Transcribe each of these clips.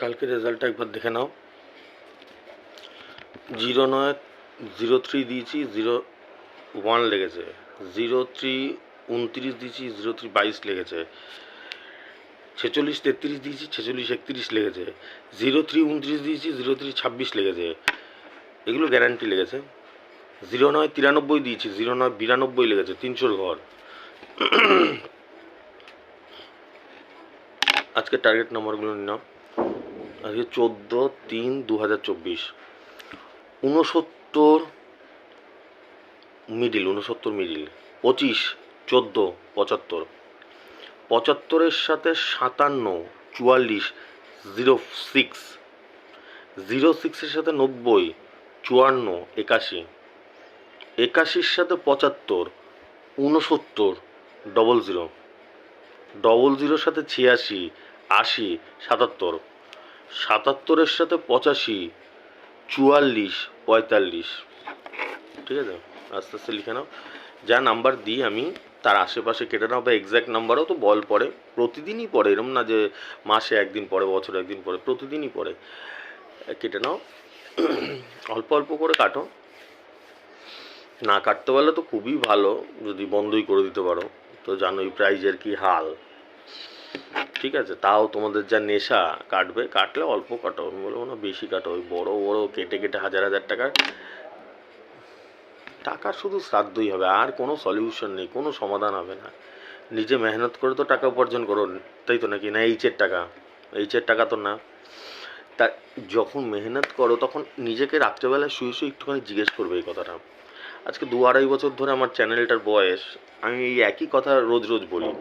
কালকে রেজাল্টটা একবার দেখে নাও। 09 03 দিয়েছি, 01 লেগেছে। 03 29 দিয়েছি, 03 22 লেগেছে। 46 33 দিয়েছি, 46 31 লেগেছে। 03 29 দিয়েছি, 03 26 লেগেছে। এগুলো গ্যারান্টি লেগেছে। 09 93 দিয়েছি, 09 92 লেগেছে। 300 ঘর। আজকে টার্গেট নাম্বারগুলো নাও। আজকে 14/3/2024। 69 মিডিল, 69 মিডিল। 25 14 75। 75-এর সাথে 57 44 06। 06-এর সাথে 90 54 81। 81-র সাথে 75 69 00। 00-র সাথে 86 80 77। 77-এর সাথে 85 44 45। ঠিক আছে, আস্তে আস্তে লিখে নাও। যা নাম্বার দিই আমি তার আশেপাশে কেটে নাও, বা এক্স্যাক্ট নাম্বারও তো বল পড়ে, প্রতিদিনই পড়ে, এরকম না যে মাসে একদিন পড়ে, বছরে একদিন পড়ে, প্রতিদিনই পড়ে। কেটে নাও, অল্প অল্প করে কাটো। না কাটতে পারলে তো খুবই ভালো, যদি বন্ধই করে দিতে পারো। তো জানোই প্রাইজের কি হাল। ঠিক আছে, তাও তোমাদের যা নেশা, কাটবে, কাটলে অল্প কাটো, আমি বলবো না বেশি কাটো। ওই বড় বড় কেটে কেটে হাজার হাজার টাকার টাকা শুধু শ্রাদ্ধই হবে, আর কোনো সলিউশন নেই, কোনো সমাধান হবে না। নিজে মেহনত করে তো টাকা উপার্জন করো, তাই তো নাকি? না এইচের টাকা তো না। তা যখন মেহনত করো তখন নিজেকে রাত্রেবেলায় শুয়ে শুয়ে একটুখানি জিজ্ঞেস করবে এই কথাটা। আজকে 2-2.5 বছর ধরে আমার চ্যানেলটার বয়স, আমি এই একই কথা রোজ রোজ বলি।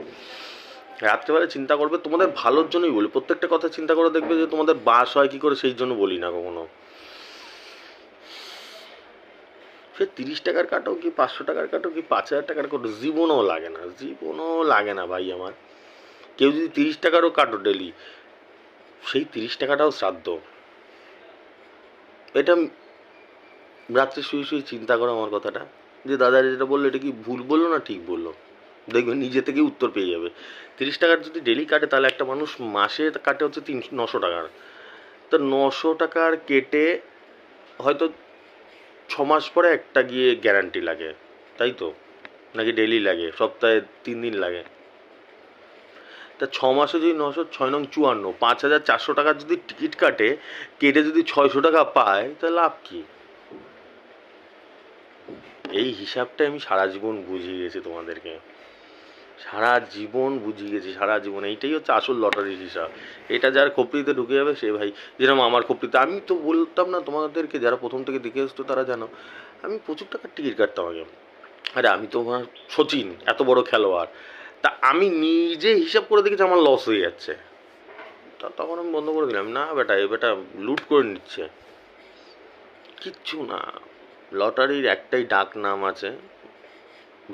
রাত্রেবেলা চিন্তা করবে, তোমাদের ভালোর জন্যই বলি, প্রত্যেকটা কথা চিন্তা করে দেখবে যে তোমাদের বাস হয় কী করে, সেই জন্য বলি না কখনো। সে 30 টাকার কাটো কি 500 টাকার কাটো কি 5000 টাকার কাটো, জীবনও লাগে না ভাই আমার। কেউ যদি 30 টাকারও কাটো ডেলি, সেই 30 টাকাটাও শ্রাদ্ধ। এটা রাত্রে শুয়ে শুয়ে চিন্তা করো আমার কথাটা, যে দাদা যেটা বললো এটা কি ভুল বললো না ঠিক বললো। দেখবে নিজে থেকেই উত্তর পেয়ে যাবে। 30 টাকার যদি ডেলি কাটে, তাহলে একটা মানুষ মাসে কাটে হচ্ছে 900 টাকার। তো 900 টাকার কেটে হয়তো 6 মাস পরে একটা গিয়ে গ্যারান্টি লাগে, তাই তো? নাকি ডেলি লাগে, সপ্তাহে 3 দিন লাগে। তা 6 মাসে যদি 900, 6 নং 54, 5400 টাকার যদি টিকিট কাটে, কেটে যদি 600 টাকা পায়, তাহলে লাভ কি? এই হিসাবটা আমি সারা জীবন বুঝিয়ে গেছি তোমাদেরকে, সারা জীবন এইটাই হচ্ছে আসল লটারির হিসাব। এটা যার খোপড়িতে ঢুকে যাবে সে ভাই, যেরকম আমার খোপড়িতে, আমি তো বলতাম না তোমাদেরকে, যারা প্রথম থেকে দেখে আসতো তারা জানো, আমি প্রচুর টাকার টিকিট কাটতাম আগে। আরে আমি তো সচিন, এত বড় খেলোয়াড়, তা আমি নিজে হিসাব করে দেখেছি আমার লস হয়ে যাচ্ছে। তখন আমি বন্ধ করে দিলাম, না বেটা, এ বেটা লুট করে নিচ্ছে। কিচ্ছু না, লটারির একটাই ডাক নাম আছে,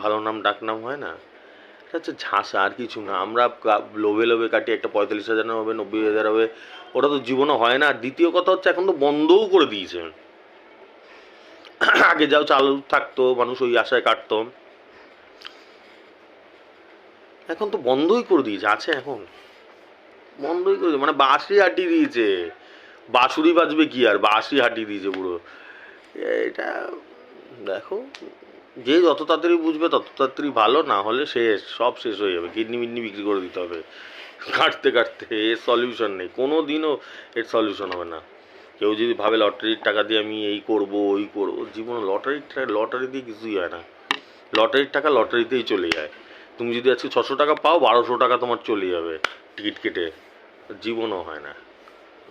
ভালো নাম ডাক নাম হয় না, এটা হচ্ছে ঝাঁসা, আর কিছু না। আমরা লোভে লোভে কাটি, একটা 45,000 হবে, 90,000 হবে, ওটা তো জীবনে হয় না। আর দ্বিতীয় কথা হচ্ছে, এখন তো বন্ধও করে দিয়েছে। আগে যাও চালু থাকতো, মানুষ ওই আশায় কাটতো, এখন তো বন্ধই করে দিয়েছে। আছে এখন বন্ধই করে, মানে বাঁশি হাঁটিয়ে দিয়েছে। বাঁশুরি বাজবে কি আর, বাঁশি হাঁটিয়ে দিয়েছে পুরো। এটা দেখো, যে যত তাড়াতাড়ি বুঝবে তত তাড়াতাড়ি ভালো, না হলে সব শেষ হয়ে যাবে, কিডনি মিডনি বিক্রি করে দিতে হবে কাটতে কাটতে। এর সলিউশন নেই, কোনো দিনও এর সলিউশন হবে না। কেউ যদি ভাবে লটারির টাকা দিয়ে আমি এই করবো ওই করবো, জীবন লটারি দিয়ে কিছুই হয় না। লটারির টাকা লটারিতেই চলে যায়। তুমি যদি আজকে 600 টাকা পাও, 1200 টাকা তোমার চলে যাবে টিকিট কেটে। জীবনও হয় না,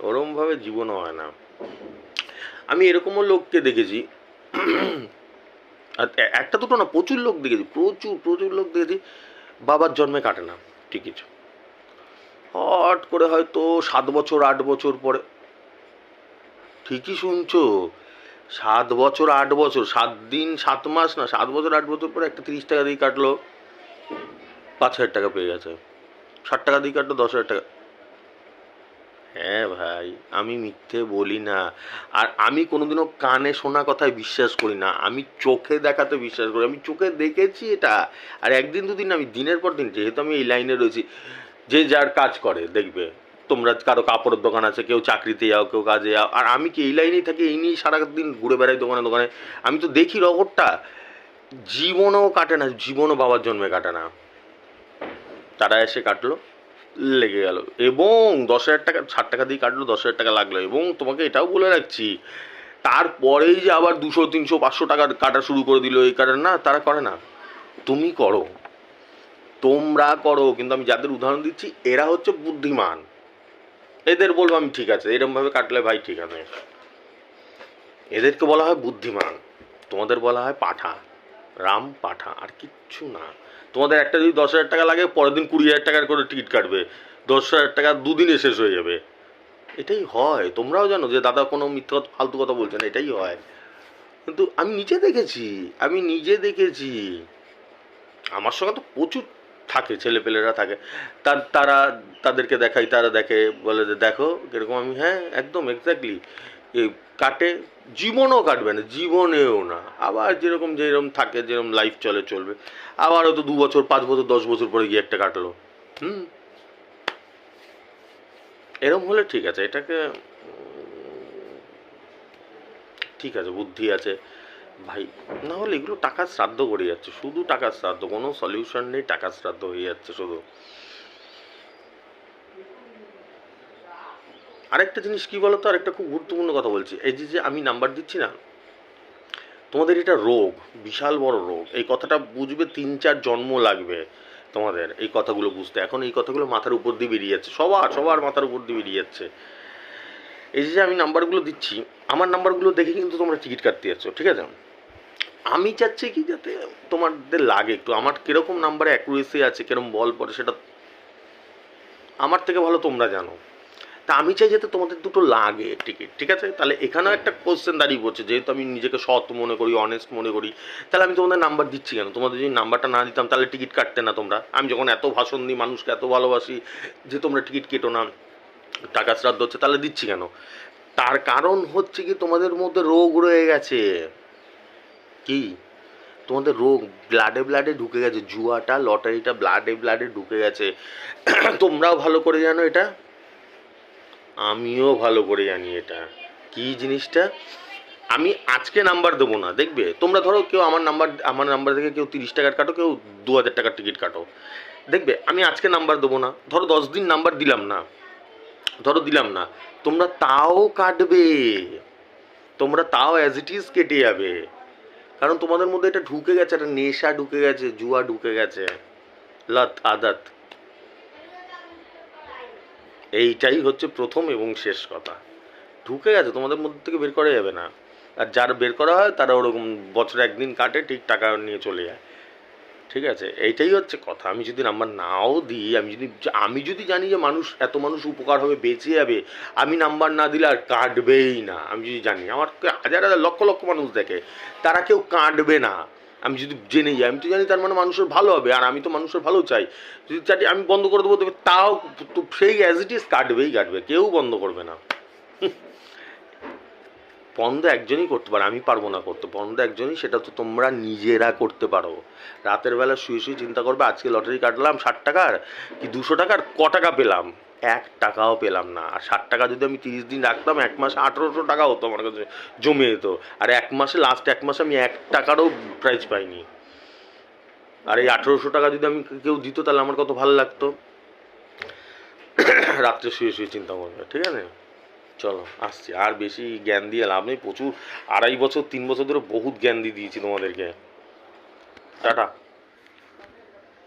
ওরমভাবে জীবনও হয় না। আমি এরকমও লোককে দেখেছি, আর একটা দুটো না, প্রচুর লোক দেখেছি, প্রচুর লোক দেখেছি, বাবার জন্মে কাটে না টিকিট। হট করে হয়তো 7 বছর 8 বছর পরে, ঠিকই শুনছো, 7 বছর 8 বছর, 7 দিন 7 মাস না, 7 বছর 8 বছর পরে একটা 30 টাকা দিয়ে কাটলো, 5,000 টাকা পেয়ে গেছে। 60 টাকা দিয়ে কাটলো, 10,000 টাকা। হ্যাঁ ভাই, আমি মিথ্যে বলি না। আর আমি কোনোদিনও কানে শোনা কথায় বিশ্বাস করি না, আমি চোখে দেখাতে বিশ্বাস করি। আমি চোখে দেখেছি এটা। আর একদিন দুদিন, আমি দিনের পর দিন, যেহেতু আমি এই লাইনে রয়েছি, যে যার কাজ করে দেখবে, তোমরা কারো কাপড়ের দোকান আছে, কেউ চাকরিতে যাও, কেউ কাজে যাও, আর আমি কি এই লাইনেই থাকি, এই নিয়েই সারাদিন ঘুরে বেড়াই দোকানে দোকানে। আমি তো দেখি রগরটা, জীবনও কাটে না, জীবনও বাবার জন্মে কাটে না, তারা এসে কাটলো, লেগে গেল, এবং 10,000 টাকা 60 টাকা দিয়ে কাটলো, 10,000 টাকা লাগলো। এবং তোমাকে এটাও বলে রাখছি, তারপরেই যে আবার 200, 300, 500 টাকা কাটা শুরু করে দিল, এই কারণে না, তারা করে না, তুমি করো, তোমরা করো। কিন্তু আমি যাদের উদাহরণ দিচ্ছি এরা হচ্ছে বুদ্ধিমান, এদের বলবো আমি ঠিক আছে, এরমভাবে কাটলে ভাই ঠিক আছে, এদেরকে বলা হয় বুদ্ধিমান, তোমাদের বলা হয় পাঠা, রাম পাঠা, আর কিচ্ছু না। তোমাদের একটা যদি 10,000 টাকা লাগে, পরের দিন 20,000 টাকার করে টিকিট কাটবে, 10,000 টাকা দুদিনে শেষ হয়ে যাবে। এটাই হয়, তোমরাও জানো যে দাদা কোনো মিথ্যা কথা ফালতু কথা বলছে না, এটাই হয়। কিন্তু আমি নিজে দেখেছি, আমার সঙ্গে তো প্রচুর থাকে, ছেলেপেলেরা থাকে, তারা তাদেরকে দেখাই, তারা দেখে, বলে যে দেখো কিরকম আমি, হ্যাঁ একদম এক্স্যাক্টলি, এই কাটে, জীবনও কাটবে না, জীবনেও না, আবার যেরকম থাকে, যেরকম লাইফ চলবে, আবার হয়তো 2 বছর, 5 বছর, 10 বছর পরে গিয়ে একটা কাটলো। এরকম হলে ঠিক আছে, এটাকে ঠিক আছে, বুদ্ধি আছে ভাই, না হলে এগুলো টাকার শ্রাদ্ধ করে যাচ্ছে, শুধু টাকার শ্রাদ্ধ, কোনো সলিউশন নেই, টাকার শ্রাদ্ধ হয়ে যাচ্ছে শুধু। আরেকটা জিনিস কি বলতো, আরেকটা খুব গুরুত্বপূর্ণ কথা বলছি, এই যে আমি নাম্বার দিচ্ছি না, তোমাদের এটা রোগ, বিশাল বড় রোগ, এই কথাটা বুঝবে 3-4 জন্ম লাগবে তোমাদের এই কথাগুলো বুঝতে। এখন এই কথাগুলো মাথার উপর দিয়ে বেরিয়ে যাচ্ছে, সবার মাথার উপর দিয়ে বেরিয়ে যাচ্ছে। এই যে আমি নাম্বারগুলো দিচ্ছি, আমার নাম্বারগুলো দেখে কিন্তু তোমরা টিকিট কাটতে যাচ্ছ, ঠিক আছে? আমি চাচ্ছি কি, যাতে তোমাদের লাগে একটু, আমার কিরকম নাম্বারে অ্যাকুরেসি আছে, কিরকম বল পড়ে, সেটা আমার থেকে ভালো তোমরা জানো। তা আমি চাই যাতে তোমাদের দুটো লাগে টিকিট, ঠিক আছে? তাহলে এখানেও একটা কোশ্চেন দাঁড়িয়ে পড়ছে, যেহেতু আমি নিজেকে সৎ মনে করি, অনেস্ট মনে করি, তাহলে আমি তোমাদের নাম্বার দিচ্ছি কেন? তোমাদের যদি নাম্বারটা না দিতাম তাহলে টিকিট কাটতে না তোমরা। আমি যখন এত ভাষণ দিই, মানুষকে এত ভালোবাসি যে তোমরা টিকিট কেটো না, টাকা শ্রাদ্ধ হচ্ছে, তাহলে দিচ্ছি কেন? তার কারণ হচ্ছে কি, তোমাদের মধ্যে রোগ রয়ে গেছে। কি? তোমাদের রোগ ব্লাডে ঢুকে গেছে, জুয়াটা, লটারিটা ব্লাডে ঢুকে গেছে। তোমরাও ভালো করে জানো এটা, আমিও ভালো করে জানি এটা কি জিনিসটা। আমি আজকে নাম্বার দেবো না, দেখবে তোমরা, ধরো কেউ আমার নাম্বার থেকে কেউ 30 টাকার কাটো, কেউ 2,000 টাকার টিকিট কাটো, দেখবে আমি আজকে নাম্বার দেবো না, ধরো 10 দিন নাম্বার দিলাম না, তোমরা তাও কাটবে, তোমরা তাও অ্যাজ ইট ইজ কেটে যাবে, কারণ তোমাদের মধ্যে এটা ঢুকে গেছে, একটা নেশা ঢুকে গেছে, জুয়া ঢুকে গেছে, লত আদত। এইটাই হচ্ছে প্রথম এবং শেষ কথা, ঢুকে গেছে, তোমাদের মধ্যে থেকে বের করা যাবে না। আর যার বের করা হয় তারা ওরকম বছরে একদিন কাটে, ঠিক টাকা নিয়ে চলে যায়, ঠিক আছে? এইটাই হচ্ছে কথা। আমি যদি নাম্বার নাও দিই, আমি যদি জানি যে এত মানুষ উপকার হবে, বেঁচে যাবে, আমি নাম্বার না দিলে আর কাটবেই না। আমি যদি জানি আমার হাজার লক্ষ লক্ষ মানুষ দেখে, তারা কেউ কাটবে না, আমি যদি জেনে যাই, আমি তো জানি তার মানে মানুষের ভালো হবে, আর আমি তো মানুষের ভালো চাই। যদি চাই আমি বন্ধ করে দেবো, তবে তাও সেই অ্যাজ ইট ইজ কাটবে, কেউ বন্ধ করবে না। বন্ধ একজনই করতে পারে, আমি পারবো না করতে, বন্ধ একজনই, সেটা তো তোমরা নিজেরা করতে পারো। রাতের বেলা শুয়ে চিন্তা করবে, আজকে লটারি কাটলাম 60 টাকার কি 200 টাকার, টাকা পেলাম? 1 টাকাও পেলাম না। আর 60 টাকা যদি আমি 30 দিন রাখতাম, 1 মাসে 1800 টাকা হতো আমার কাছে, জমে যেত। আর লাস্ট 1 মাসে আমি 1 টাকারও প্রাইজ পাইনি। আর এই 1800 টাকা যদি আমি কেউ দিত, তাহলে আমার কত ভালো লাগতো। রাত্রে শুয়ে চিন্তা করবে, ঠিক আছে? চলো আসছি, আর বেশি জ্ঞান দিয়ে লাভ নেই, প্রচুর 2.5 বছর 3 বছর ধরে বহুত জ্ঞান দিয়ে দিয়েছি তোমাদেরকে। টাটা।